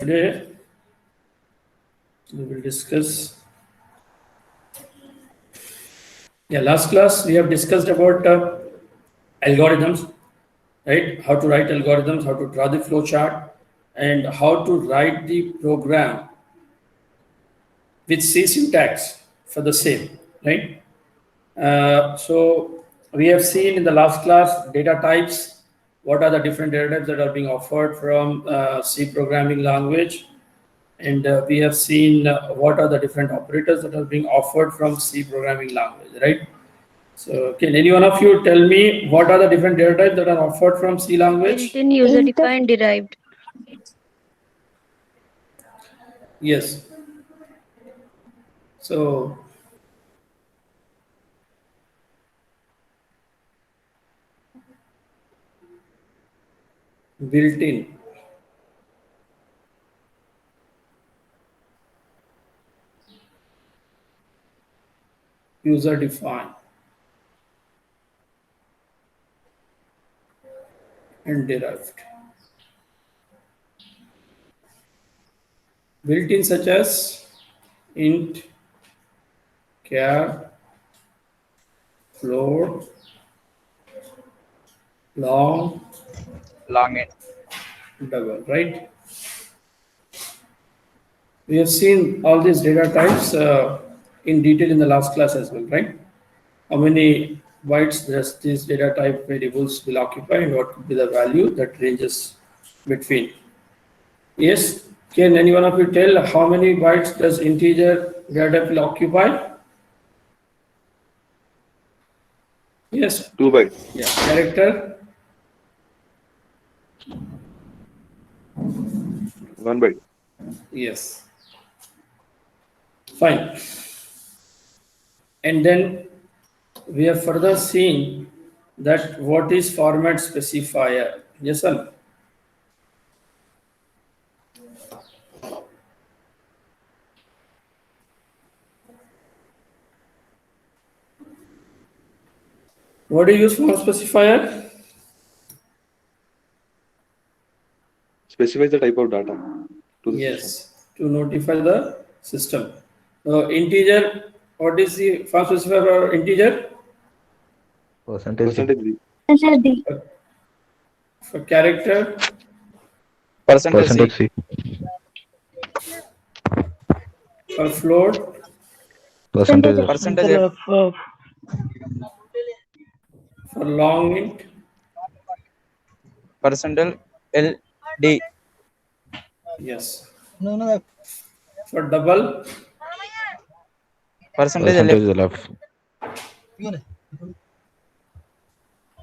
Today we will discuss. Last class we have discussed about algorithms, right? How to write algorithms, how to draw the flow chart, and how to write the program with C syntax for the same, right? So we have seen in the last class data types. What are the different data types that are being offered from C programming language? And we have seen what are the different operators that are being offered from C programming language, right? So can any one of you tell me what are the different data types that are offered from C language? Built-in, user-defined, derived. Yes. So built-in, user-defined, and derived. Built-in such as int, char, float, long, Long double, right? We have seen all these data types in detail in the last class as well, right? How many bytes does this data type variables will occupy and what could be the value that ranges between. Yes, can any one of you tell how many bytes does integer data type will occupy? Yes, 2 bytes. yeah, character, 1 byte. yes, fine. And then we have further seen that what is format specifier. Yes, sir. What do you use format specifier? Specifies the type of data to the system. Yes, to notify the system. Integer, what is the format specifier for integer? Percentage D. For character, Percentage C. for float, Percentage F. for long int, Percentage L D. yes. For double, Percentage L F.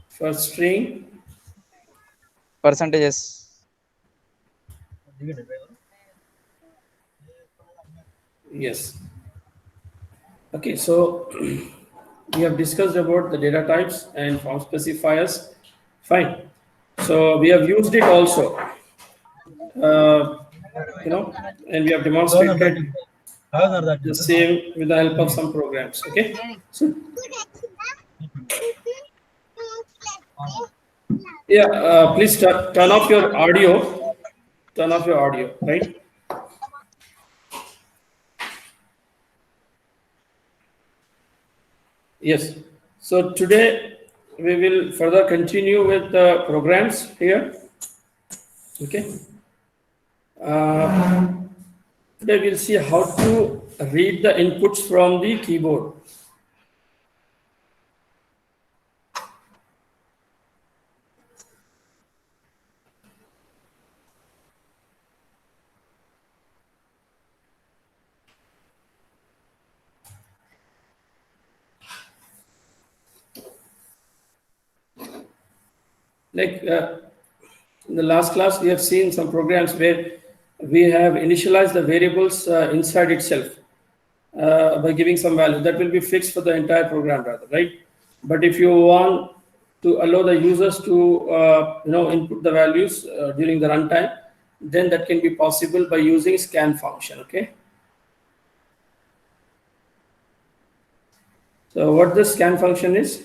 for string, Percentage S. yes. Okay, so we have discussed about the data types and form specifiers. Fine. So we have used it also, and we have demonstrated the same with the help of some programs. Okay. So yeah, please turn off your audio. Turn off your audio, right? Yes. So today we will further continue with the programs here. Okay. Today we'll see how to read the inputs from the keyboard. Like in the last class, we have seen some programs where we have initialized the variables inside itself by giving some value that will be fixed for the entire program, rather, right? But if you want to allow the users to input the values during the runtime, then that can be possible by using scan function. Okay. So what the scan function is?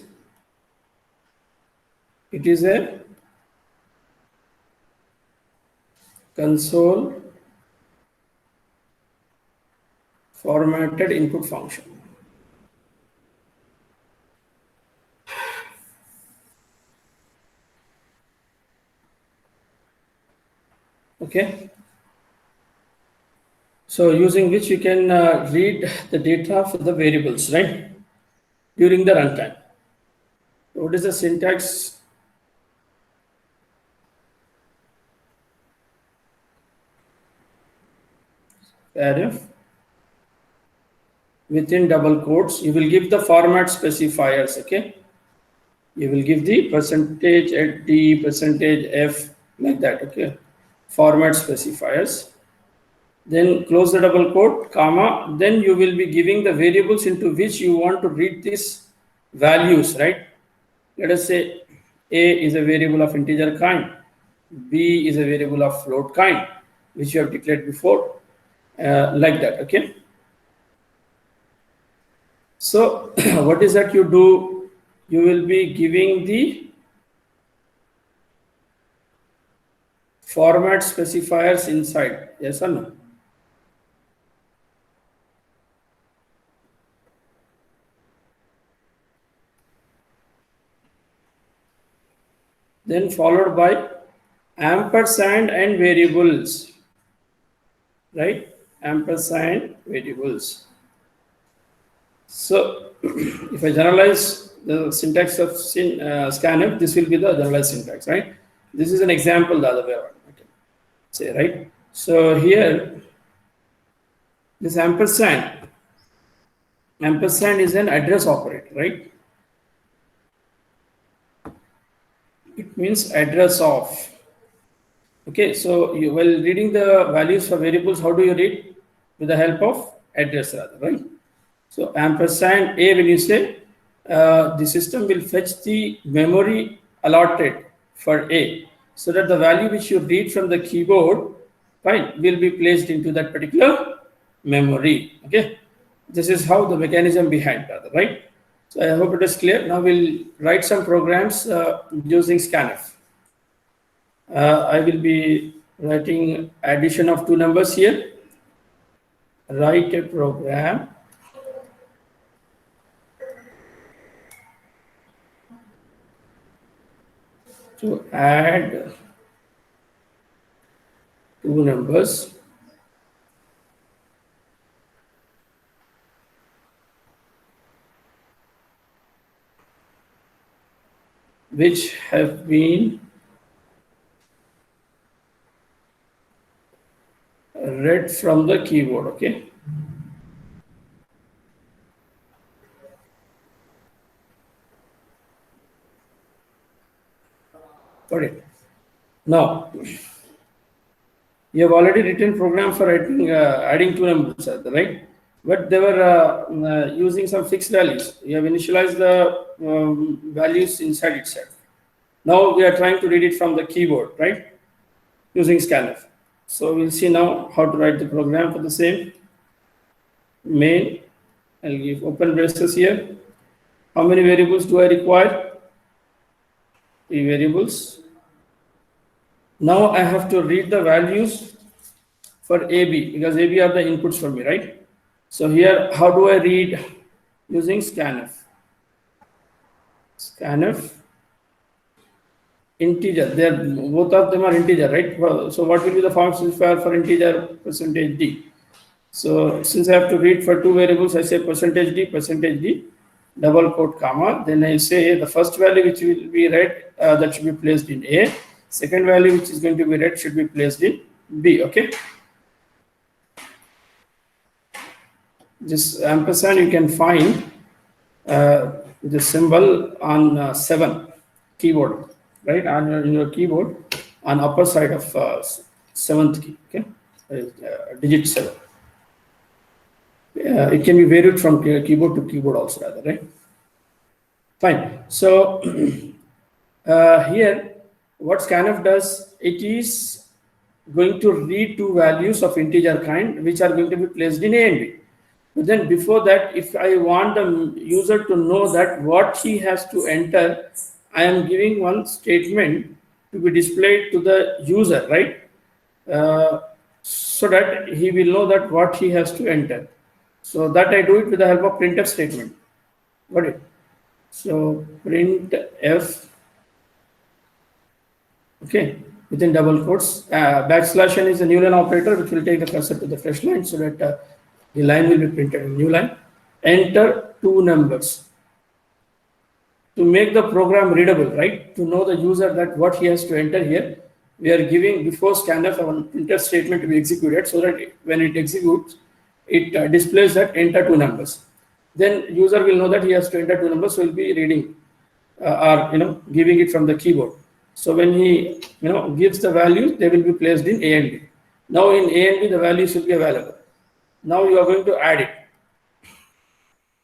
It is a console formatted input function. Okay. So using which you can read the data for the variables, right? During the runtime. What is the syntax? Arif. Within double quotes, you will give the format specifiers, okay? You will give the percentage at D, percentage F, like that, okay? Format specifiers. Then close the double quote, comma, then you will be giving the variables into which you want to read these values, right? Let us say A is a variable of integer kind, B is a variable of float kind, which you have declared before, like that, okay? So what is that you do? You will be giving the format specifiers inside, yes or no? Then followed by ampersand and variables, right? Ampersand variables. So if I generalize the syntax of scanf, this will be the generalized syntax, right? This is an example the other way around, okay. Say, right? So here, this ampersand is an address operator, right? It means address of. Okay, so you, while reading the values for variables, how do you read? With the help of address rather, right? So ampersand A, when you say the system will fetch the memory allotted for A, so that the value which you read from the keyboard, fine, will be placed into that particular memory. Okay, this is how the mechanism behind that, right? So I hope it is clear. Now we'll write some programs using scanf. I will be writing addition of two numbers here. Write a program to add two numbers which have been read from the keyboard. Okay. Got it. Now, you have already written program for writing, adding two numbers, right? But they were using some fixed values. You have initialized the values inside itself. Now we are trying to read it from the keyboard, right? Using scanf. So we'll see now how to write the program for the same. Main, I'll give open braces here. How many variables do I require? 3 variables. Now I have to read the values for AB because AB are the inputs for me, right? So here, how do I read? Using scanf. Scanf integer. They're both of them are integer, right? So what will be the form specifier for integer? Percentage D. So since I have to read for two variables, I say percentage D, double quote, comma. Then I say the first value which will be read, that should be placed in A. Second value which is going to be read should be placed in B. Okay. This ampersand you can find the symbol on 7 keyboard, right? On your keyboard on upper side of 7th key. Okay, digit 7. It can be varied from keyboard to keyboard also, rather, right? Fine. So here, what scanf does, it is going to read two values of integer kind, which are going to be placed in A and B. But then before that, if I want the user to know that what he has to enter, I am giving one statement to be displayed to the user, right? So that he will know that what he has to enter. So that I do it with the help of printf statement. Got it? So printf, okay, within double quotes, backslash n is a new line operator which will take the cursor to the fresh line so that the line will be printed in new line. Enter two numbers to make the program readable, right? To know the user that what he has to enter here, we are giving before scanf a printf statement to be executed so that when it executes, it displays that enter two numbers. Then user will know that he has to enter two numbers, so he'll be reading or giving it from the keyboard. So when he gives the values, they will be placed in A and B. Now in A and B, the values will be available. Now you are going to add it.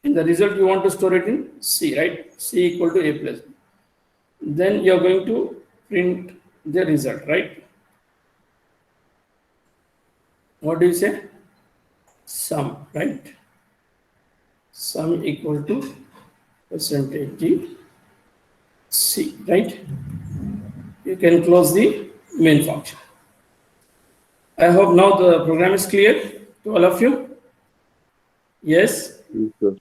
In the result, you want to store it in C, right? C equal to A plus B. Then you are going to print the result, right? What do you say? Sum, right? Sum equal to percentage D C, right? You can close the main function. I hope now the program is clear to all of you. Yes? Sure.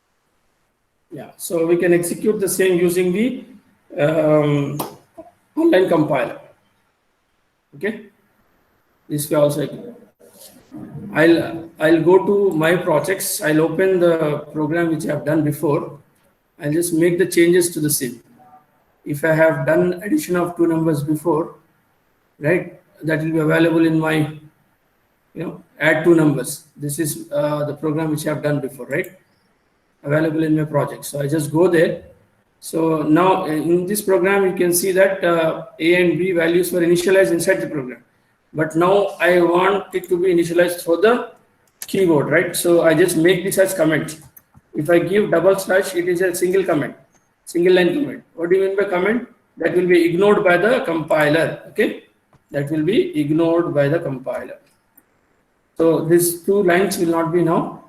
Yeah, so we can execute the same using the online compiler. Okay, this way also I can. I'll go to my projects. I'll open the program which I have done before. I'll just make the changes to the same. If I have done addition of two numbers before, right, that will be available in my, add two numbers. This is the program which I have done before, right? Available in my project. So I just go there. So now in this program, you can see that A and B values were initialized inside the program. But now I want it to be initialized through the keyboard, right? So I just make this as comment. If I give double slash, it is a single comment, single line comment. What do you mean by comment? That will be ignored by the compiler, okay? That will be ignored by the compiler. So these two lines will not be now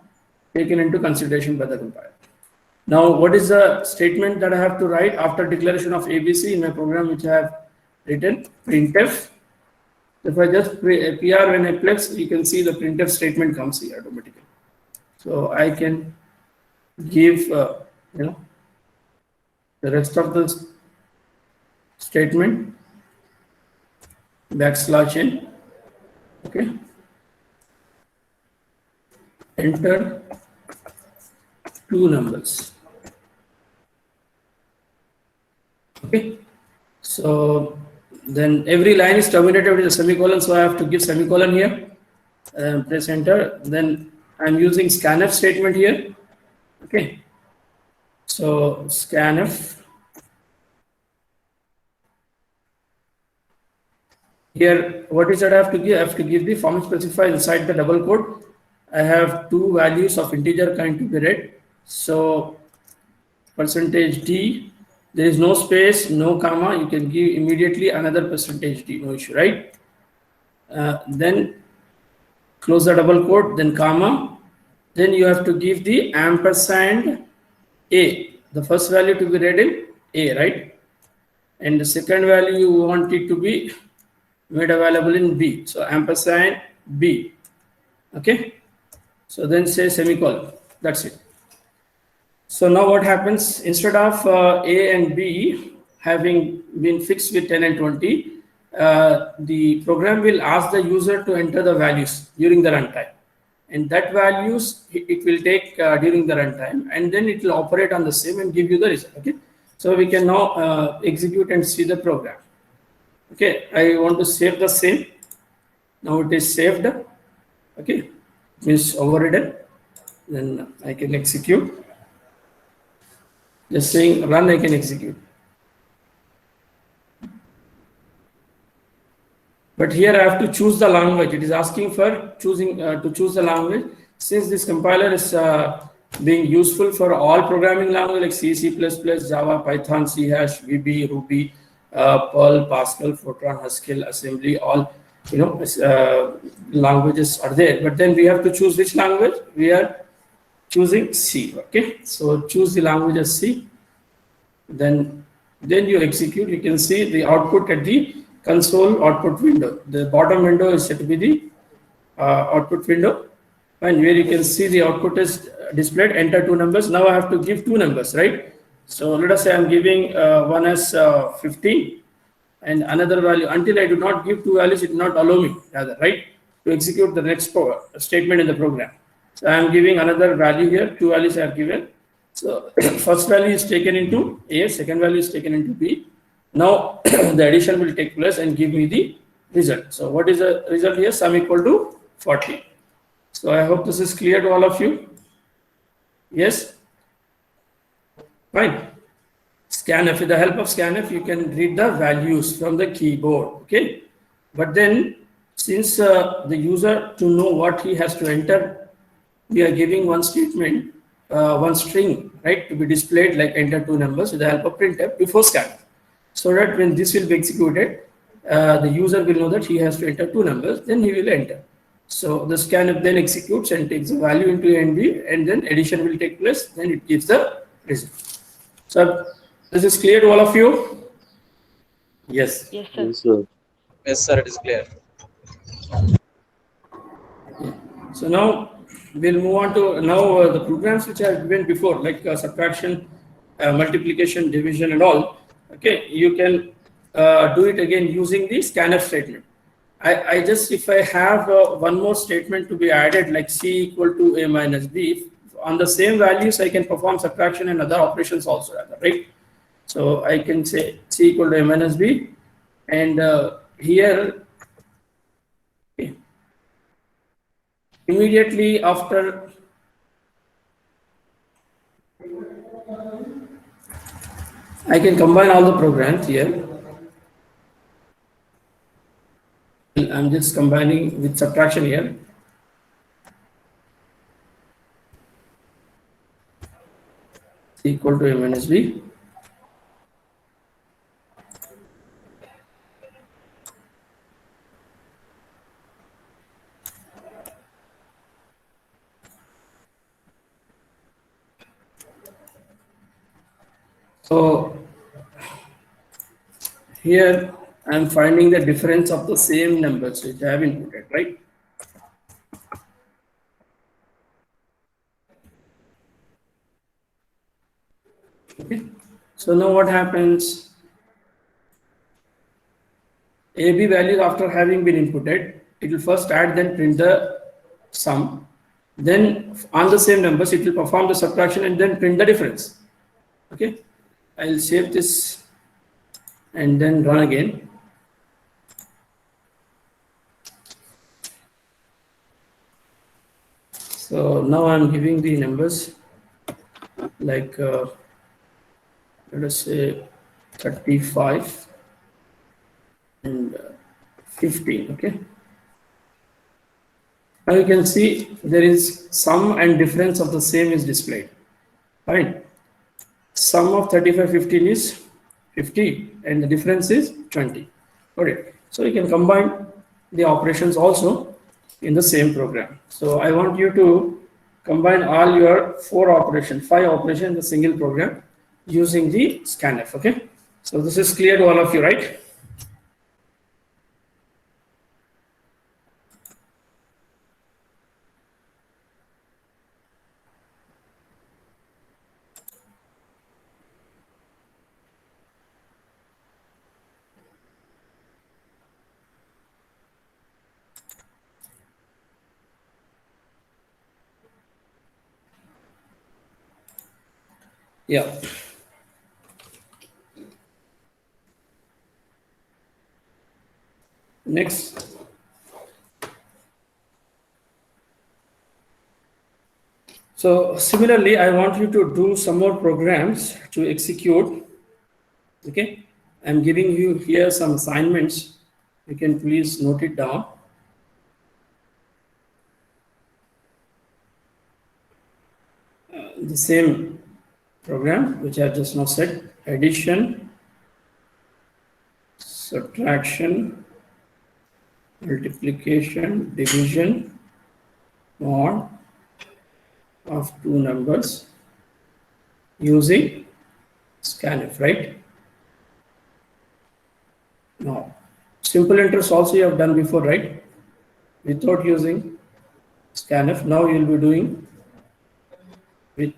taken into consideration by the compiler. Now, what is the statement that I have to write after declaration of ABC in my program which I have written? Printf. If I just pr when I flex, you can see the printf statement comes here automatically. So I can give the rest of the statement backslash n. Okay. Enter two numbers. Okay. So then every line is terminated with a semicolon, so I have to give semicolon here. Press enter. Then I'm using scanf statement here. Okay. So scanf. Here, what is that I have to give? I have to give the format specifier inside the double quote. I have two values of integer kind to be read. So percentage D, there is no space, no comma. You can give immediately another percentage D, no issue, right? Then close the double quote, then comma. Then you have to give the ampersand A, the first value to be read in A, right? And the second value you want it to be made available in B. So ampersand B. Okay. So then say semicolon. That's it. So now what happens, instead of A and B having been fixed with 10 and 20, the program will ask the user to enter the values during the runtime. And that values it will take during the runtime, and then it will operate on the same and give you the result. Okay. So we can now execute and see the program. Okay. I want to save the same. Now it is saved. Okay. Means overridden. Then I can execute. Just saying run, I can execute. But here I have to choose the language. It is asking for choosing to choose the language. Since this compiler is being useful for all programming language like C, C++, Java, Python, C#, VB, Ruby, Perl, Pascal, Fortran, Haskell, assembly, all languages are there. But then we have to choose which language. We are choosing C. Okay, so choose the language as C. Then you execute. You can see the output at the console output window. The bottom window is set to be the output window. Fine, where you can see the output is displayed, enter two numbers. Now I have to give two numbers, right? So let us say I'm giving one as 15 and another value. Until I do not give two values, it will not allow me, rather, right, to execute the next statement in the program. So I am giving another value here, two values I have given. So first value is taken into A, second value is taken into B. Now the addition will take place and give me the result. So what is the result here? Sum equal to 40. So I hope this is clear to all of you. Yes? Fine. Scanf, with the help of Scanf, you can read the values from the keyboard. Okay. But then, since the user to know what he has to enter, we are giving one statement, one string, right, to be displayed like enter two numbers with the help of printf before scanf. So that when this will be executed, the user will know that he has to enter two numbers, then he will enter. So the scanf then executes and takes the value into A and B, and then addition will take place, then it gives the result. So this is clear to all of you? Yes. Yes, sir. Yes, sir. Yes, sir, it is clear. So now we'll move on to now the programs which I have given before, like subtraction, multiplication, division, and all. Okay, you can do it again using the scanf statement. I just, if I have one more statement to be added, like C equal to A minus B, on the same values, I can perform subtraction and other operations also, right? So I can say C equal to A minus B, and here, okay, immediately after I can combine all the programs here. I'm just combining with subtraction here. C equal to A minus B. So here I'm finding the difference of the same numbers which I have inputted, right? Okay. So now what happens? AB values, after having been inputted, it will first add, then print the sum. Then on the same numbers, it will perform the subtraction and then print the difference. Okay. I'll save this and then run again. So now I'm giving the numbers like let us say 35 and 15. Okay. Now you can see there is sum and difference of the same is displayed. Fine. Sum of 35, 15 is 50 and the difference is 20. Okay. So you can combine the operations also in the same program. So I want you to combine all your 5 operations in the single program using the scanf. Okay. So this is clear to all of you, right? Yeah. Next. So similarly, I want you to do some more programs to execute. Okay. I'm giving you here some assignments. You can please note it down. The same program which I just now said: addition, subtraction, multiplication, division, mod of two numbers using scanf, right? Now, simple interest also you have done before, right? Without using scanf. Now you'll be doing with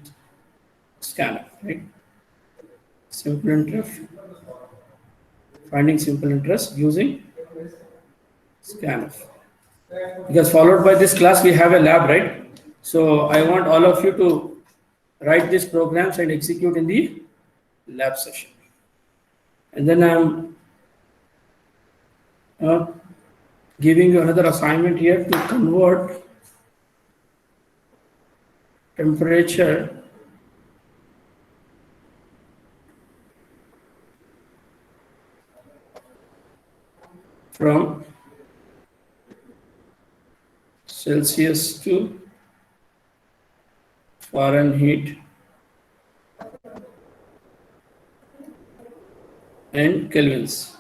scanf, right? Simple interest, finding simple interest using scanf. Because followed by this class, we have a lab, right? So I want all of you to write these programs and execute in the lab session. And then I'm giving you another assignment here to convert temperature from Celsius to Fahrenheit and Kelvins.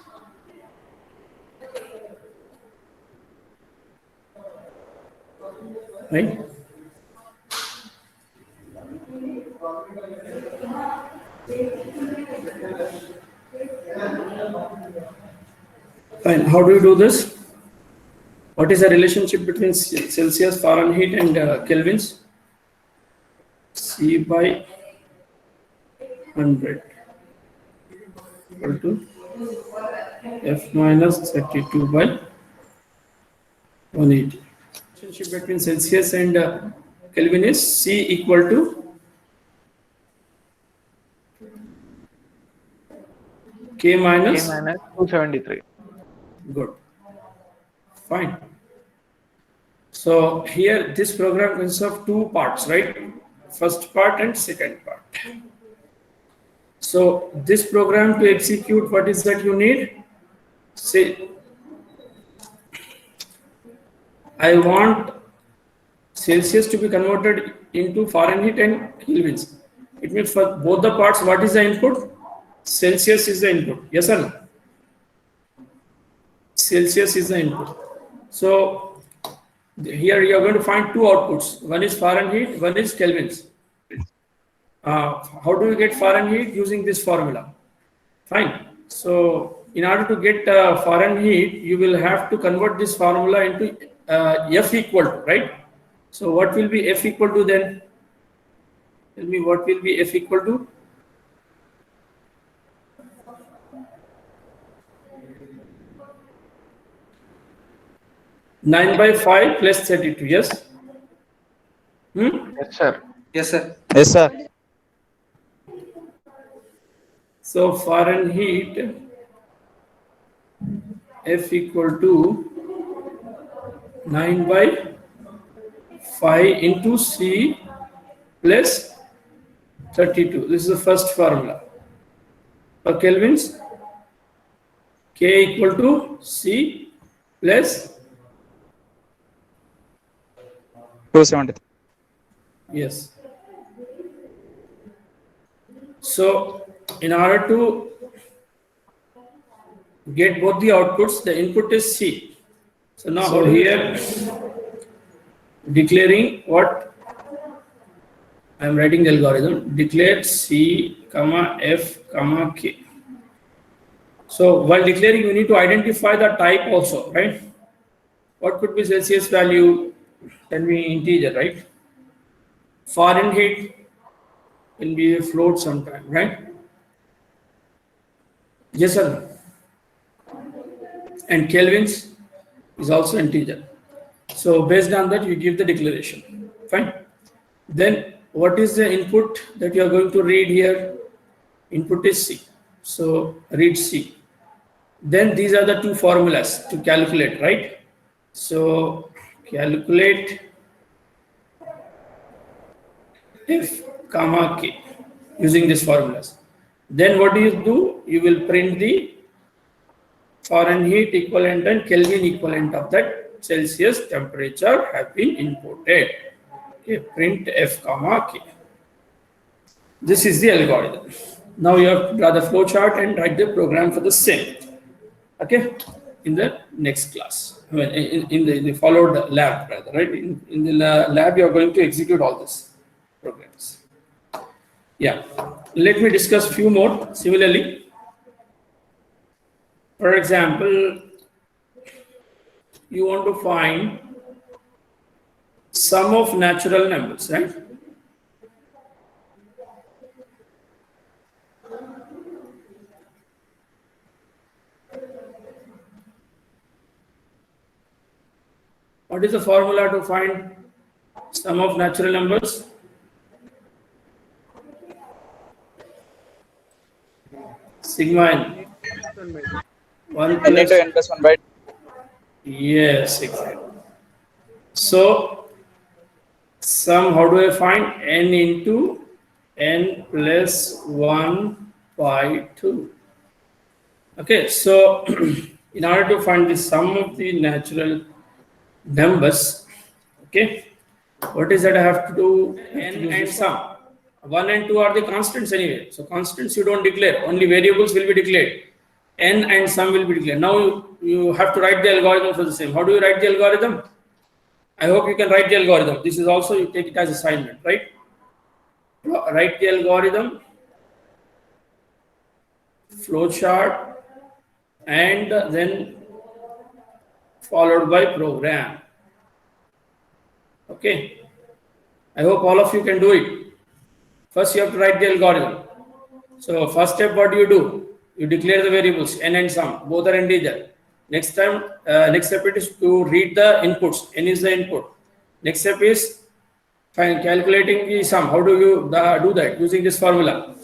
Right? Fine. How do you do this? What is the relationship between Celsius, Fahrenheit, and Kelvins? C by 100 equal to F minus 32 by 180. Relationship between Celsius and Kelvin is C equal to K minus 273. Good. Fine. So here this program consists of two parts, right? First part and second part. So this program to execute, what is that you need? Say, I want Celsius to be converted into Fahrenheit and Kelvins. It means for both the parts, what is the input? Celsius is the input. Yes or no? Celsius is the input. So here you are going to find two outputs. One is Fahrenheit, one is Kelvins. How do you get Fahrenheit? Using this formula. Fine. So in order to get Fahrenheit, you will have to convert this formula into F equal to, right? So what will be F equal to then? Tell me what will be F equal to? Nine by 5 plus 32. Yes. Yes, sir. Yes, sir. Yes, sir. So Fahrenheit F equal to 9 by 5 into C plus 32. This is the first formula. For Kelvins, K equal to C plus 273. yes. So in order to get both the outputs, the input is C. So now here declaring what I am writing the algorithm, declare C, comma F, comma K. So while declaring, you need to identify the type also, right? What could be Celsius value? Can be integer, right? Fahrenheit can be a float sometime, right? Yes or no? And Kelvins is also integer. So based on that, you give the declaration. Fine. Then what is the input that you are going to read here? Input is C. So read C. Then these are the two formulas to calculate, right? So calculate F comma K using these formulas. Then what do? You will print the Fahrenheit equivalent and Kelvin equivalent of that Celsius temperature have been inputted. Okay, print F comma K. This is the algorithm. Now you have to draw the flow chart and write the program for the same. Okay, in the next class. I mean, in the followed lab, rather, right? In the lab, you are going to execute all these programs. Yeah, let me discuss few more. Similarly, for example, you want to find sum of natural numbers, right? What is the formula to find sum of natural numbers? Sigma n. 1 N plus. into n plus 1 by Yes, exactly. So, sum, how do I find? N into n plus 1 by 2. Okay, so in order to find the sum of the natural numbers, okay, what is that I have to do? N and sum. 1 and 2 are the constants anyway. So constants you don't declare, only variables will be declared. N and sum will be declared. Now you have to write the algorithm for the same. How do you write the algorithm? I hope you can write the algorithm. This is also, you take it as assignment, right? Write the algorithm, flowchart, and then followed by program. Okay. I hope all of you can do it. First, you have to write the algorithm. So first step, what do? You declare the variables n and sum, both are integer. Next step it is to read the inputs. N is the input. Next step is calculating the sum. How do you do that? Using this formula.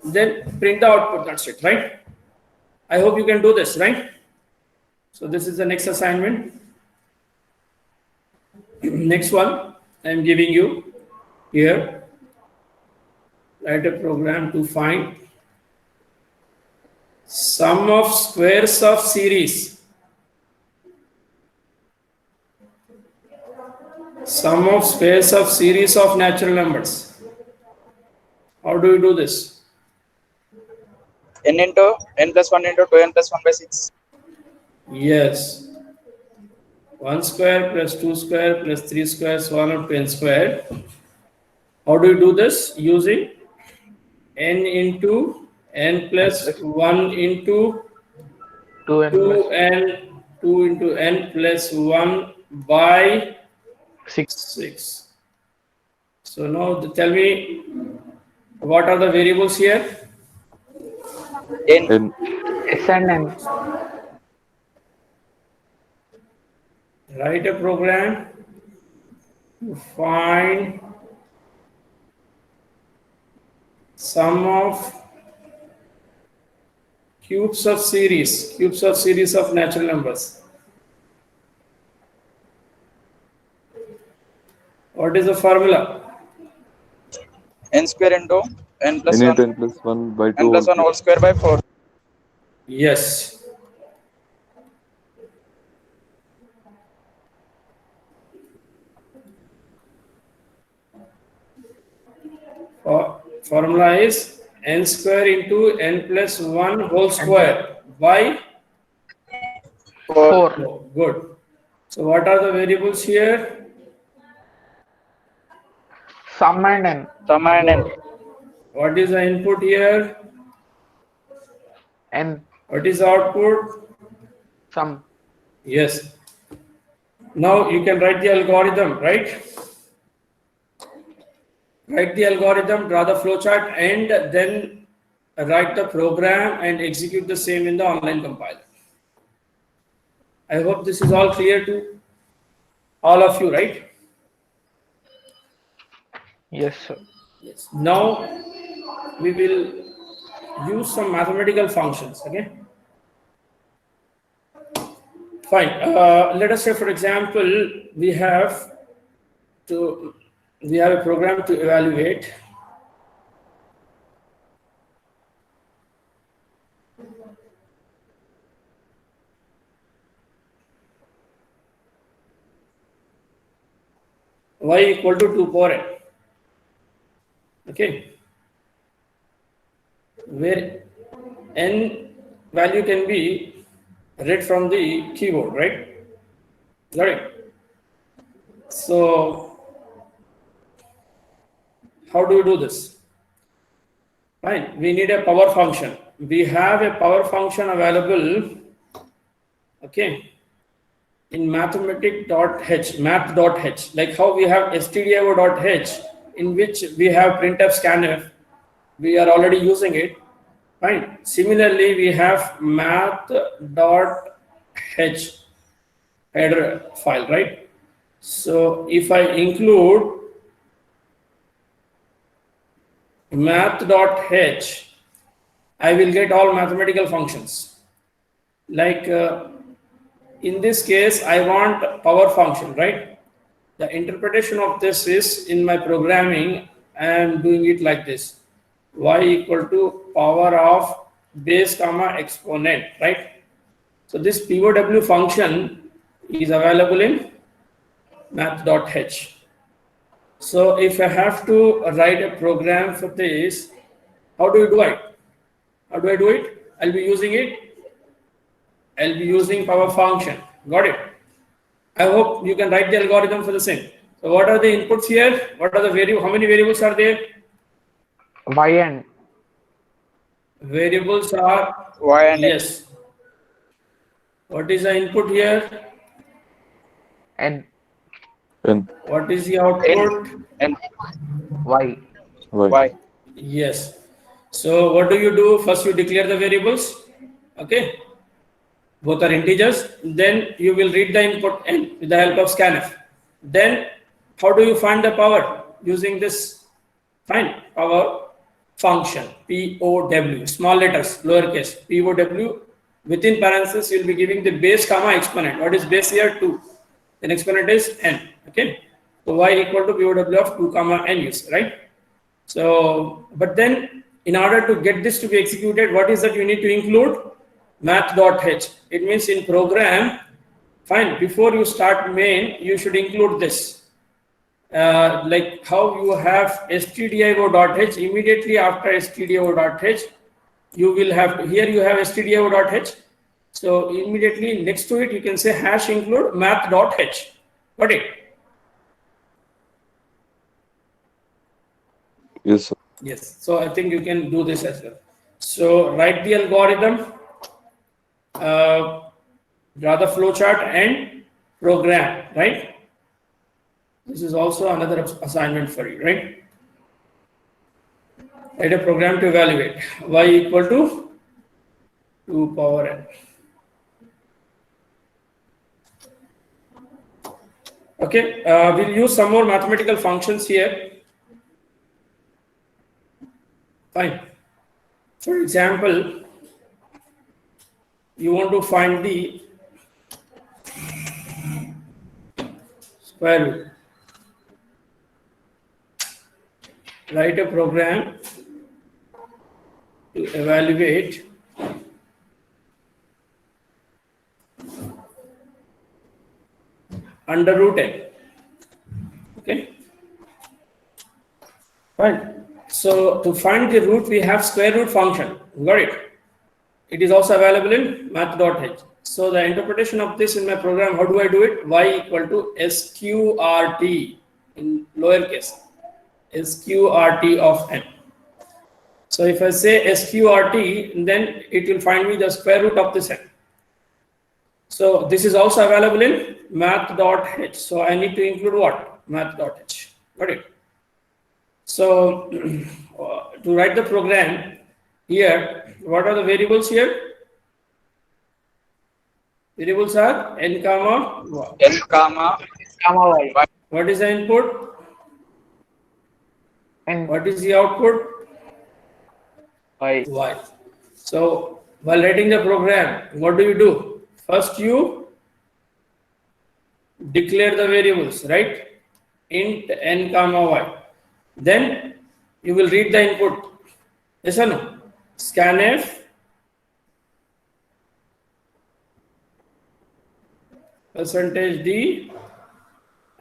Then print the output. That's it, right? I hope you can do this, right? So this is the next assignment. Next one I am giving you here. Write a program to find sum of squares of series. Sum of squares of series of natural numbers. How do you do this? n into n plus 1 into 2n plus 1 by 6. Yes. 1 square plus 2 square plus 3 square, so on up to n square. How do you do this? Using n into n plus 1 into 2 into n plus 1 by 6. So now tell me, what are the variables here? N. N. S and N. Write a program to find sum of cubes of series of natural numbers. What is the formula? N square into n plus N 1 into n plus 1 by 2 n plus 1 whole whole square by 4. Yes. Formula is n square into n plus 1 whole square by 4. 4. Good. So what are the variables here? Sum and N. Sum and n. What is the input here? N. What is the output? Sum. Yes. Now you can write the algorithm, right? Write the algorithm, draw the flowchart, and then write the program and execute the same in the online compiler. I hope this is all clear to all of you, right? Yes, sir. Yes. Now we will use some mathematical functions. Okay. Fine. Let us say, for example, we have a program to evaluate y equal to 2 power n. Okay. Where n value can be read from the keyboard, right? Got it? So how do you do this? Fine. We need a power function. We have a power function available. Okay. in mathematic.h, math.h, like how we have stdio.h, in which we have printf scanf, we are already using it. Fine. Similarly, we have math.h header file, right? So if I include math.h, I will get all mathematical functions. Like in this case, I want power function, right? The interpretation of this is in my programming, I am doing it like this. Y equal to power of base comma exponent, right? So this POW function is available in math.h. So if I have to write a program for this, how do you do it? How do I do it? I'll be using it. I'll be using power function. Got it? I hope you can write the algorithm for the same. So what are the inputs here? What are the variables? How many variables are there? Y and Variables are Y and N. yes. What is the input here? N, N, What is the output? N, Y. Y. Y. Yes. So what do? First you declare the variables. Okay. Both are integers. Then you will read the input n with the help of scanf. Then how do you find the power? Using this find power function, POW, small letters, lowercase, POW. Within parentheses, you'll be giving the base comma exponent. What is base here? 2. Then exponent is n. Okay. So y equal to POW of 2 comma n use, right? So, but then in order to get this to be executed, what is that you need to include? Math.h. It means in program, fine, before you start main, you should include this. Like how you have stdio.h, immediately after stdio.h, you will have, here you have stdio.h. So immediately next to it, you can say hash include math.h. Got it? Yes, sir. Yes. So I think you can do this as well. So write the algorithm, draw the flowchart and program, right? This is also another assignment for you, right? Write a program to evaluate y equal to 2 power n. Okay, we'll use some more mathematical functions here. Fine. For example, you want to find the square root. Write a program to evaluate under root n. Okay. Fine. So to find the root, we have square root function. Got it? It is also available in math.h. So the interpretation of this in my program, how do I do it? Y equal to sqrt in lowercase. Sqrt of n. So if I say sqrt, then it will find me the square root of this n. So this is also available in math.h. So I need to include what? Math.h. Got it? So to write the program here, what are the variables here? Variables are n comma y. N comma Comma Y. What is the input? N, What is the output? Y. Y. So while writing the program, what do? First you declare the variables, right? Int n comma y. Then you will read the input. Yes or no? Scanf %d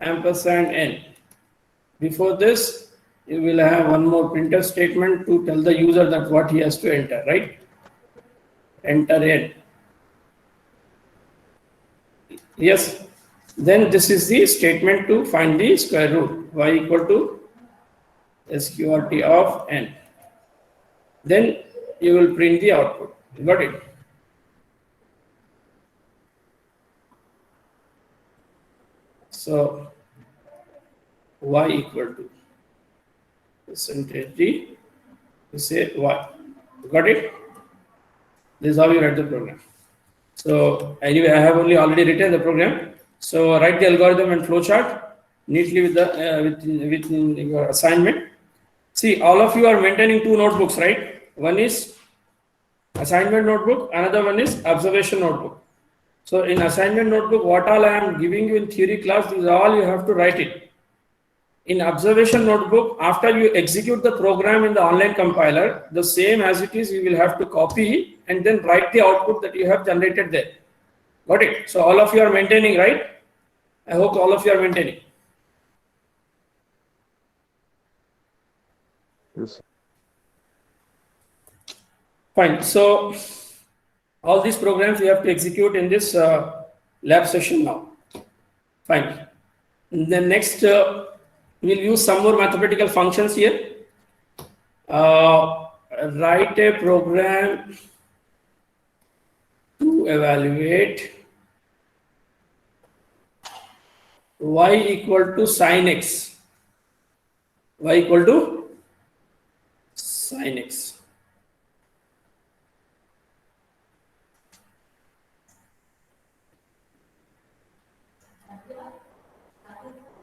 ampersand n. Before this, you will have one more printf statement to tell the user that what he has to enter, right? Enter n. Yes. Then this is the statement to find the square root. Y equal to sqrt of n. Then you will print the output. Got it? So y equal to percentage d, you say y. Got it? This is how you write the program. So anyway, I have already written the program. So write the algorithm and flowchart neatly with the with your assignment. See, all of you are maintaining two notebooks, right? One is assignment notebook, another one is observation notebook. So in assignment notebook, what all I am giving you in theory class, is all you have to write it. In observation notebook, after you execute the program in the online compiler, the same as it is, you will have to copy and then write the output that you have generated there. Got it? So all of you are maintaining, right? I hope all of you are maintaining. Yes. Fine. So all these programs you have to execute in this lab session now. Fine. Then next, we'll use some more mathematical functions here. Write a program to evaluate y equal to sin x. Y equal to sin x.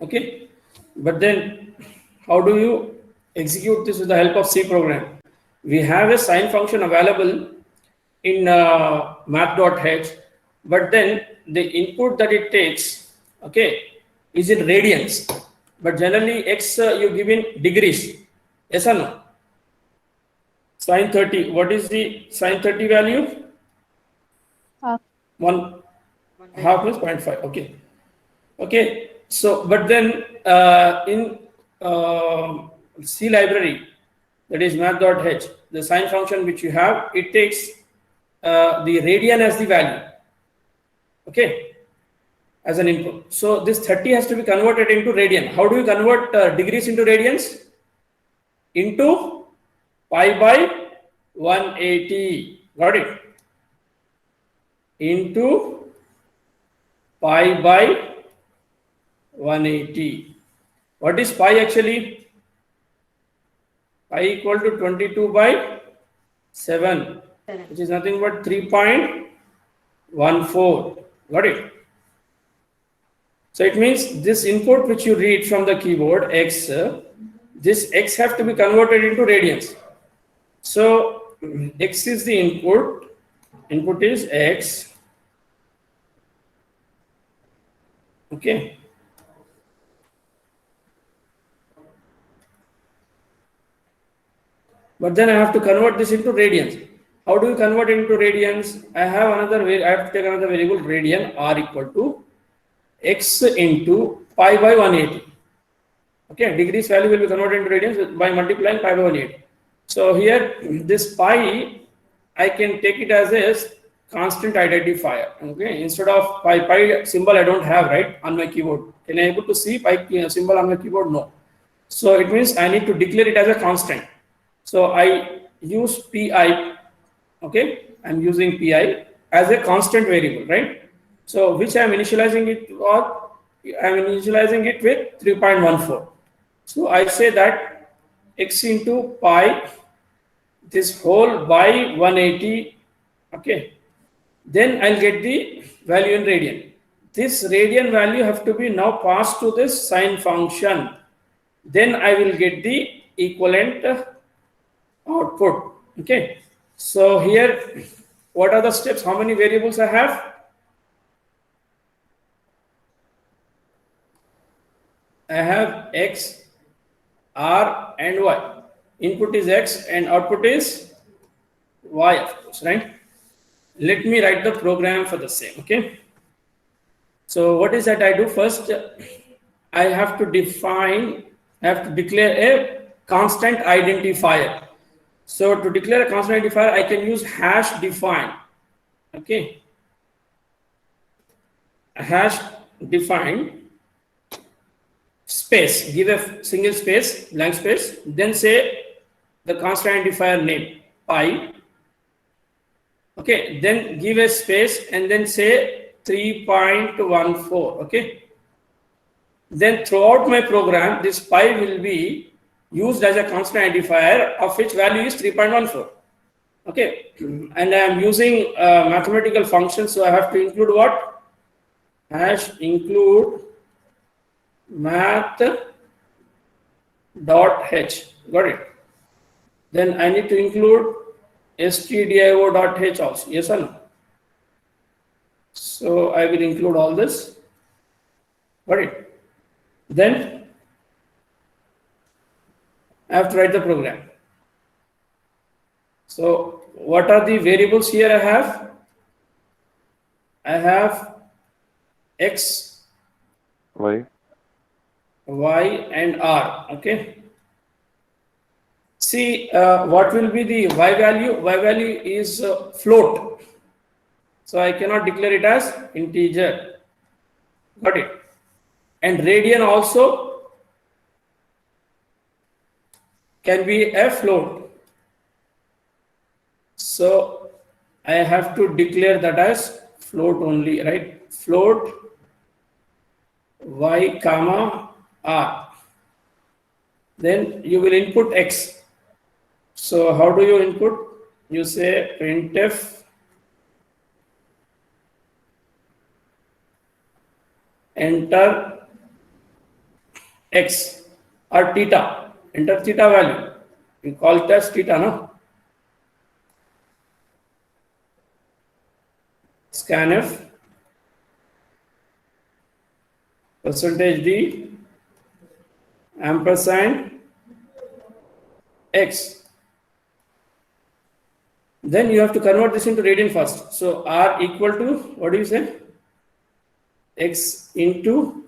Okay, but then how do you execute this with the help of C program? We have a sine function available in math.h, but then the input that it takes, okay, is in radians, but generally x you give in degrees. Yes or no? Sine 30, what is the sine 30 value? Half. 1/2 means 0.5. Okay. Okay. So, but then in C library, that is math.h, the sine function which you have, it takes the radian as the value. Okay, as an input. So this 30 has to be converted into radian. How do you convert degrees into radians? Into pi by 180. Got it? Into pi by 180. What is pi actually? Pi equal to 22 by 7, which is nothing but 3.14. Got it? So it means this input which you read from the keyboard x, this x have to be converted into radians. So x is the input. Input is x. Okay. But then I have to convert this into radians. How do you convert it into radians? I have to take another variable, radian, r equal to x into pi by 180. Okay, degrees value will be converted into radians by multiplying pi by 180. So here, this pi, I can take it as a constant identifier. Okay, instead of pi symbol I don't have, right, on my keyboard. Can I able to see pi symbol on my keyboard? No. So it means I need to declare it as a constant. So I use pi. Okay, I'm using pi as a constant variable, right? So which I'm initializing it, or I'm initializing it with 3.14. So I say that x into pi, this whole by 180. Okay, then I'll get the value in radian. This radian value have to be now passed to this sine function. Then I will get the equivalent output. Okay, so here, what are the steps? How many variables I have? I have x, r, and y. Input is x and output is y, of course, right? Let me write the program for the same. Okay, so what is that I do? First, I have to declare a constant identifier. So to declare a constant identifier, I can use hash define. Okay, a hash define space, give a single space, blank space, then say the constant identifier name pi. Okay, then give a space and then say 3.14. Okay, then throughout my program, this pi will be used as a constant identifier of which value is 3.14. Okay, and I am using mathematical function, so I have to include what? Hash include math dot h. Got it? Then I need to include stdio dot h also. Yes or no? So I will include all this. Got it? Then I have to write the program. So what are the variables here I have? I have x, Y. y and r. Okay. See what will be the y value? Y value is float. So I cannot declare it as integer. Got it? And radian also can be a float. So I have to declare that as float only, right? Float y comma r. Then you will input x. So how do you input? You say printf enter x or theta. Enter theta value. You call it as theta, no? Scanf percentage d ampersand x. Then you have to convert this into radian first. So r equal to, what do you say? X into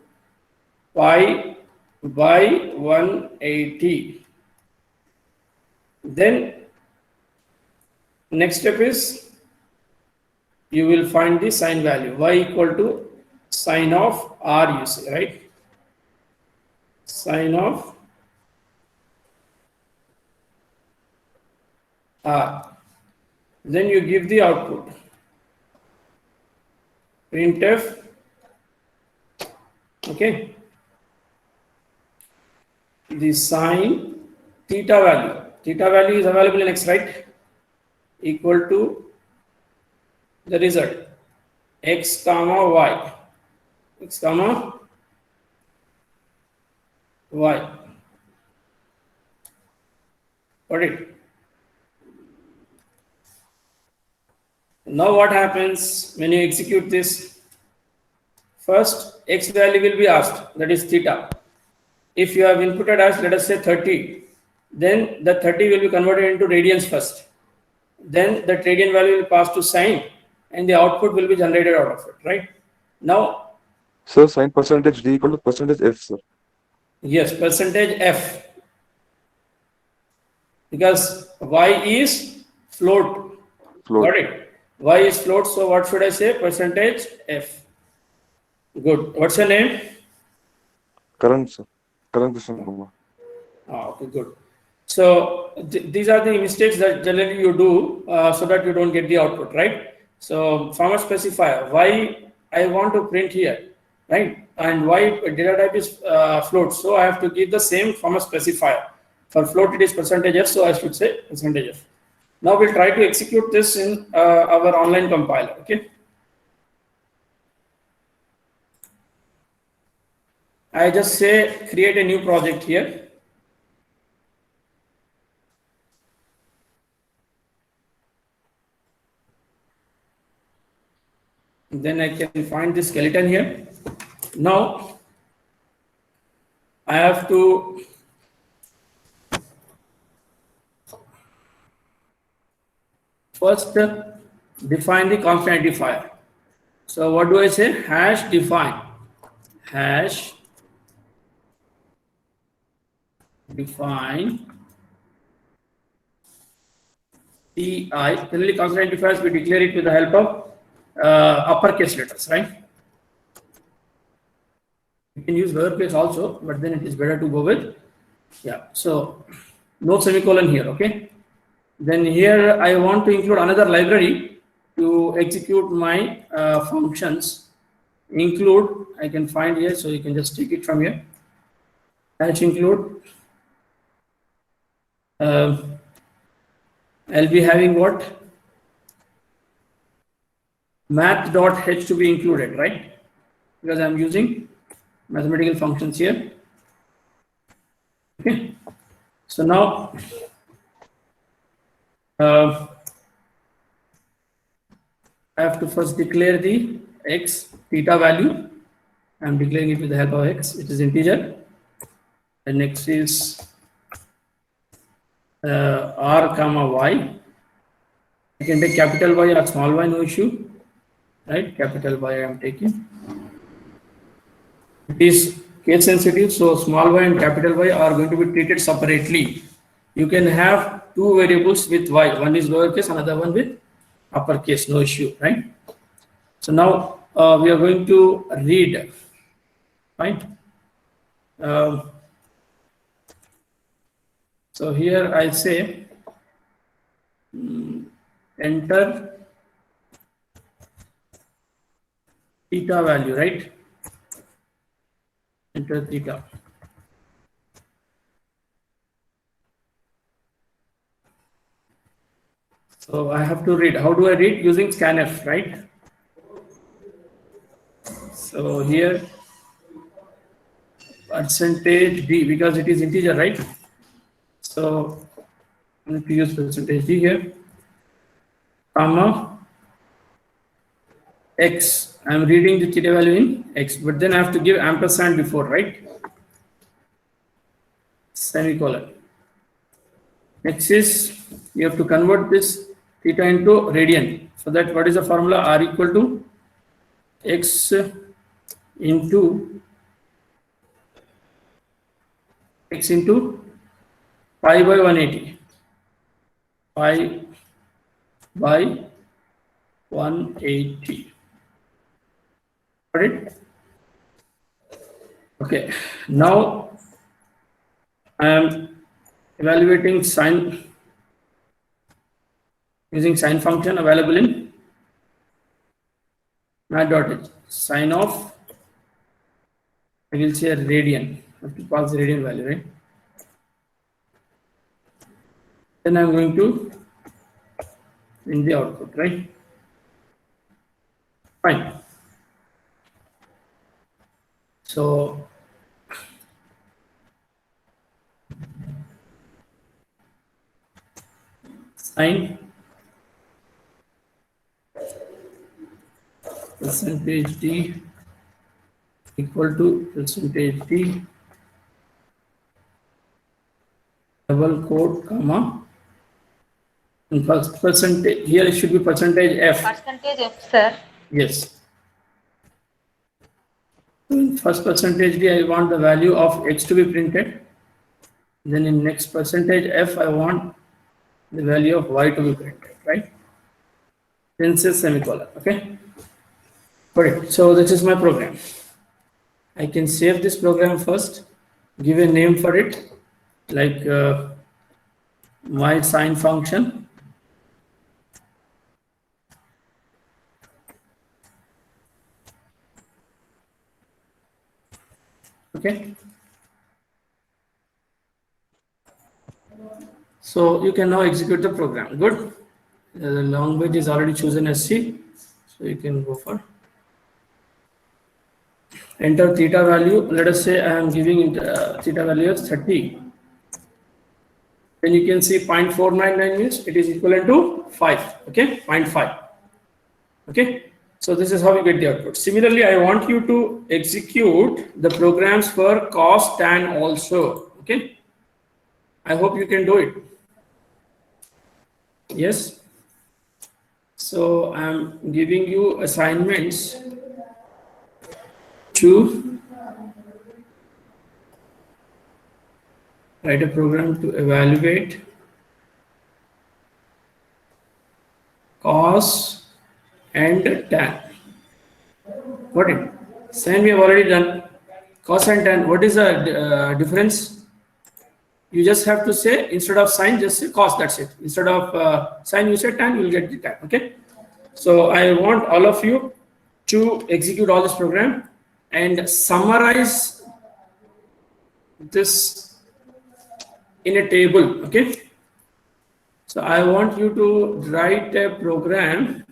pi by 180. Then next step is you will find the sine value. Y equal to sine of r, you say, right? Sine of r. Then you give the output. Printf, okay, the sine theta value. Theta value is available in x, right? Equal to the result x comma y. X comma y. Got it? Now what happens when you execute this? First, x value will be asked, that is theta. If you have inputted as, let us say 30, then the 30 will be converted into radians first. Then the radian value will pass to sine and the output will be generated out of it, right? Now, Sir, sine percentage D equal to percentage F, sir. yes, percentage f. Because y is float. Float. Got it? Y is float, so what should I say? Percentage f. Good. What's your name? Current, sir. Current Krishna Kumar. Okay, good. So these are the mistakes that generally you do so that you don't get the output, right? So format specifier, why I want to print here, right? And why data type is float. So I have to give the same format specifier. For float it is percentage f, so I should say percentage f. Now we'll try to execute this in our online compiler, okay? I just say create a new project here. Then I can find the skeleton here. Now I have to first define the constant identifier. So what do I say? Hash define. Hash define ti. Generally, constant identifiers we declare it with the help of uppercase letters, right? You can use lowercase also, but then it is better to go with, yeah. So no semicolon here, okay? Then here I want to include another library to execute my functions. include, I can find here, so you can just take it from here. Hash include. I'll be having what? Math.h to be included, right? Because I'm using mathematical functions here. Okay. So now, I have to first declare the x theta value. I'm declaring it with the help of x. It is integer. And next is r comma y. I can take capital Y or small y, no issue. Right? Capital Y I am taking. It is case sensitive, so small y and capital Y are going to be treated separately. You can have two variables with y. One is lowercase, another one with uppercase, no issue, right? So now we are going to read, right? So here I say enter theta value, right? Enter theta. So I have to read. How do I read? Using scanf, right? So here percentage d, because it is integer, right? So I need to use percentage d here, comma x. I am reading the theta value in x, but then I have to give ampersand before, right? Semicolon. Next is you have to convert this theta into radian. For that, what is the formula? R equal to x into pi by 180. Pi by 180. Got it? Okay. Now I am evaluating sine using sine function available in math.h. Sine of, I will say radian. I have to pass the radian value, right? Then I'm going to in the output, right? Fine. So sine percentage d equal to percentage d double quote comma, and first percentage, here it should be percentage f. Percentage f, sir. Yes. In first percentage d I want the value of x to be printed. Then in next percentage f I want the value of y to be printed, right? Then say semicolon. Okay. Got it. So this is my program. I can save this program first, give a name for it, like my sine function. Okay. So you can now execute the program. Good. The language is already chosen as C, so you can go for enter theta value. Let us say I am giving theta value as 30. Then you can see 0.499 means it is equivalent to 5. Okay, 0.5. Okay, so this is how you get the output. Similarly, I want you to execute the programs for cos, tan also. Okay, I hope you can do it. Yes. So I'm giving you assignments to write a program to evaluate cos and tan. Got it? Sin we have already done. Cos and tan, what is the difference? You just have to say, instead of sine, just say cos, that's it. Instead of sine, you say tan, you will get the tan. Okay. So I want all of you to execute all this program and summarize this in a table. Okay. So I want you to write a program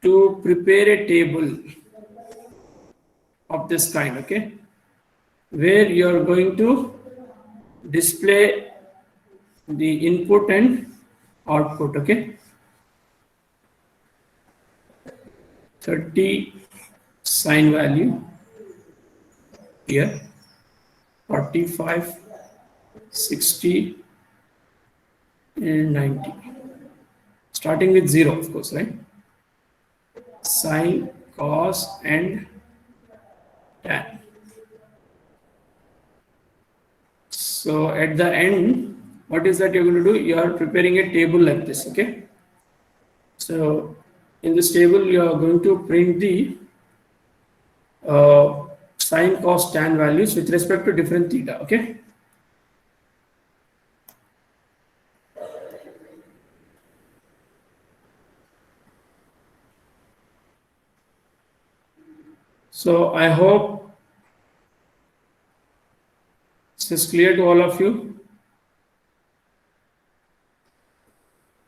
to prepare a table of this kind, okay, where you are going to display the input and output. Okay, 30 sign value here, 45, 60 and 90, starting with 0, of course, right? Sine, cos and tan. So at the end, what is that you're going to do? You are preparing a table like this. Okay, so in this table you are going to print the sine, cos, tan values with respect to different theta. Okay, so I hope this is clear to all of you.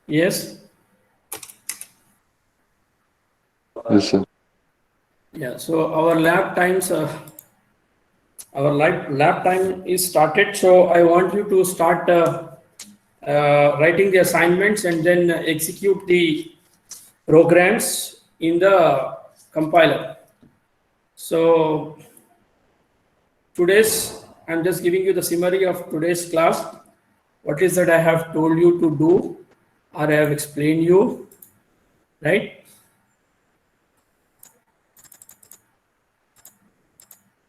Yes. Yes, sir. Yeah. So our lab times, lab time is started. So I want you to start writing the assignments and then execute the programs in the compiler. So I'm just giving you the summary of today's class. What is that I have told you to do, or I have explained you, right?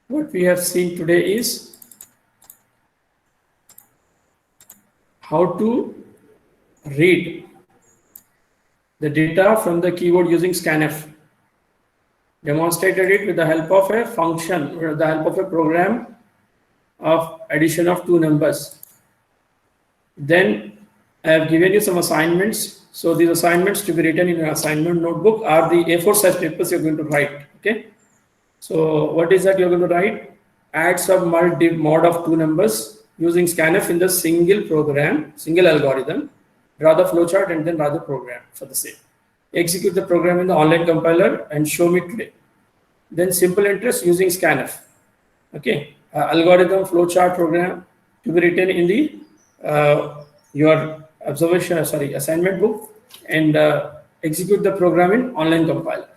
What we have seen today is how to read the data from the keyboard using scanf. Demonstrated it with the help of a function, with the help of a program of addition of two numbers. Then I have given you some assignments. So these assignments to be written in an assignment notebook are the A4 size papers you're going to write. Okay. So what is that you're going to write? Add some mod of two numbers using scanf in the single program, single algorithm, draw the flowchart and then draw the program for the same. Execute the program in the online compiler and show me today. Then simple interest using scanf. Okay, algorithm flowchart program to be written in the your assignment book, and execute the program in online compiler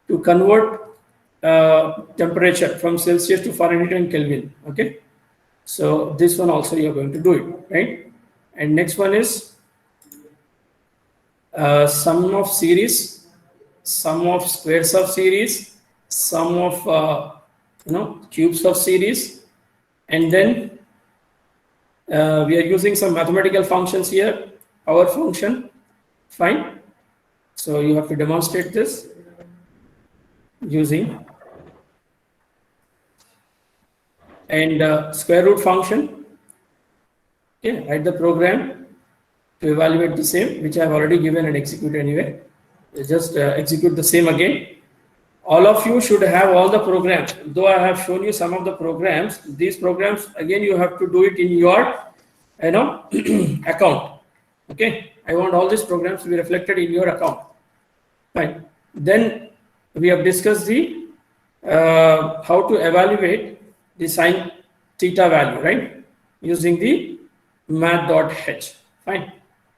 to convert temperature from Celsius to Fahrenheit and Kelvin. Okay, so this one also you are going to do it, right? And next one is sum of series, sum of squares of series, sum of cubes of series, and then we are using some mathematical functions here. Our function, fine. So you have to demonstrate this using and square root function. Okay, write the program to evaluate the same, which I have already given and execute anyway. Just execute the same again. All of you should have all the programs. Though I have shown you some of the programs, these programs again you have to do it in your account. Okay, I want all these programs to be reflected in your account. Fine. Then we have discussed the how to evaluate the sine theta value, right? Using the math.h. Fine.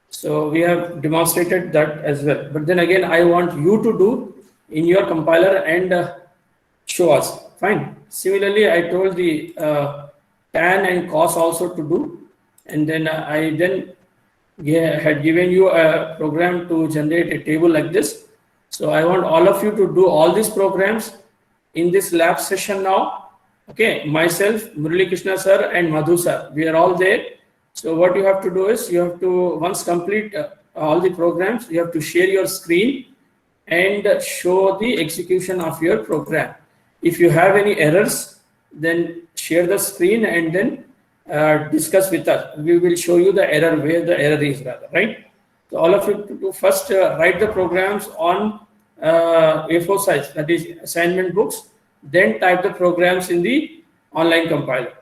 So we have demonstrated that as well. But then again, I want you to do in your compiler and show us. Fine. Similarly, I told the tan and cos also to do, and then I had given you a program to generate a table like this. So I want all of you to do all these programs in this lab session now. Okay, myself, Murali Krishna sir and Madhu sir, we are all there. So what you have to do is you have to once complete all the programs, you have to share your screen and show the execution of your program. If you have any errors, then share the screen and then discuss with us. We will show you the error, where the error is rather, right? So all of you to first write the programs on A4 size, that is assignment books, then type the programs in the online compiler.